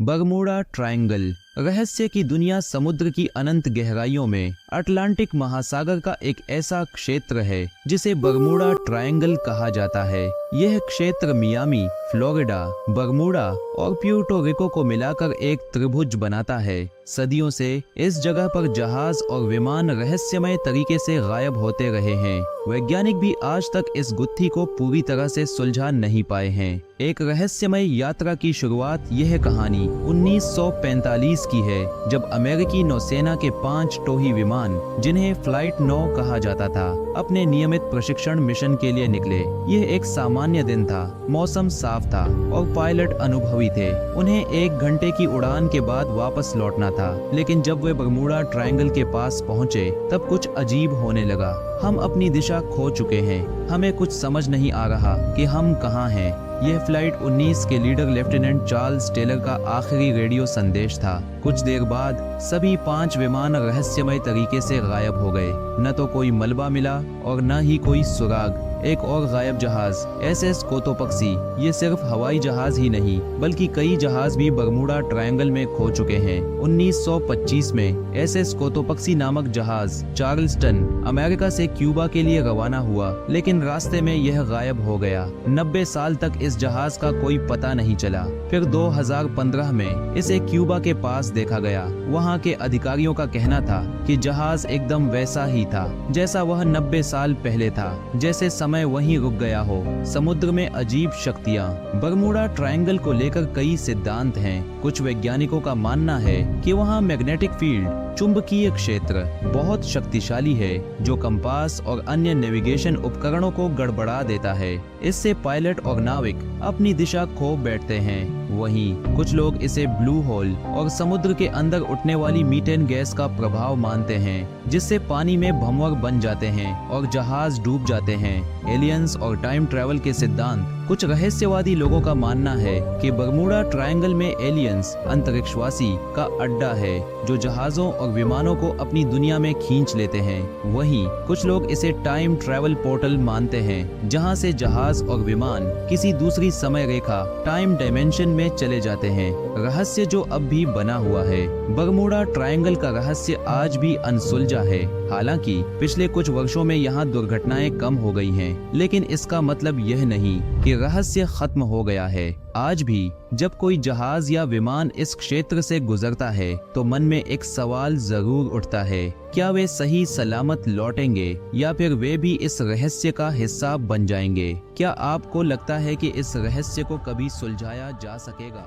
Bermuda triangle रहस्य की दुनिया समुद्र की अनंत गहराइयों में अटलांटिक महासागर का एक ऐसा क्षेत्र है जिसे बरमूडा ट्रायंगल कहा जाता है। यह क्षेत्र मियामी, फ्लोरिडा, बरमूडा और प्यूर्टो रिको को मिलाकर एक त्रिभुज बनाता है। सदियों से इस जगह पर जहाज और विमान रहस्यमय तरीके से गायब होते रहे हैं। वैज्ञानिक भी आज तक इस गुत्थी को पूरी तरह से सुलझा नहीं पाए हैं। एक रहस्यमय यात्रा की शुरुआत यह कहानी 1945 की है, जब अमेरिकी नौसेना के 5 टोही विमान, जिन्हें फ्लाइट 9 कहा जाता था, अपने नियमित प्रशिक्षण मिशन के लिए निकले। यह एक सामान्य दिन था, मौसम साफ था और पायलट अनुभवी थे। उन्हें 1 घंटे की उड़ान के बाद वापस लौटना था, लेकिन जब वे बरमूडा ट्रायंगल के पास पहुंचे तब कुछ अजीब होने लगा। हम अपनी दिशा खो चुके हैं, हमें कुछ समझ नहीं आ रहा कि हम कहाँ हैं। यह फ्लाइट 19 के लीडर लेफ्टिनेंट चार्ल्स टेलर का आखिरी रेडियो संदेश था। कुछ देर बाद सभी 5 विमान रहस्यमय तरीके से गायब हो गए। न तो कोई मलबा मिला और न ही कोई सुराग। एक और गायब जहाज SS कोतोपक्सी, ये सिर्फ हवाई जहाज ही नहीं बल्कि कई जहाज भी बरमूडा ट्रायंगल में खो चुके हैं। 1925 में SS कोतोपक्सी नामक जहाज चार्ल्सटन, अमेरिका से क्यूबा के लिए रवाना हुआ, लेकिन रास्ते में यह गायब हो गया। 90 साल तक इस जहाज का कोई पता नहीं चला। फिर 2015 में इसे क्यूबा के पास देखा गया। वहाँ के अधिकारियों का कहना था कि जहाज एकदम वैसा ही था जैसा वह 90 साल पहले था, जैसे समय वहीं रुक गया हो। समुद्र में अजीब शक्तियाँ। बरमूडा ट्रायंगल को लेकर कई सिद्धांत हैं। कुछ वैज्ञानिकों का मानना है कि वहाँ मैग्नेटिक फील्ड, चुंबकीय क्षेत्र बहुत शक्तिशाली है, जो कंपास और अन्य नेविगेशन उपकरणों को गड़बड़ा देता है। इससे पायलट और नाविक अपनी दिशा खो बैठते हैं। वहीं कुछ लोग इसे ब्लू होल और समुद्र के अंदर उठने वाली मीथेन गैस का प्रभाव मानते हैं, जिससे पानी में भंवर बन जाते हैं और जहाज डूब जाते हैं। एलियंस और टाइम ट्रैवल के सिद्धांत। कुछ रहस्यवादी लोगों का मानना है कि बरमूडा ट्रायंगल में एलियंस, अंतरिक्षवासी का अड्डा है, जो जहाजों और विमानों को अपनी दुनिया में खींच लेते हैं। वहीं कुछ लोग इसे टाइम ट्रैवल पोर्टल मानते हैं, जहां से जहाज और विमान किसी दूसरी समय रेखा, टाइम डायमेंशन में चले जाते हैं। रहस्य जो अब भी बना हुआ है। बरमूडा ट्रायंगल का रहस्य आज भी अनसुलझा है। हालांकि पिछले कुछ वर्षों में यहाँ दुर्घटनाएं कम हो गई हैं, लेकिन इसका मतलब यह नहीं कि रहस्य खत्म हो गया है। आज भी जब कोई जहाज या विमान इस क्षेत्र से गुजरता है तो मन में एक सवाल जरूर उठता है, क्या वे सही सलामत लौटेंगे या फिर वे भी इस रहस्य का हिस्सा बन जाएंगे? क्या आपको लगता है कि इस रहस्य को कभी सुलझाया जा सकेगा?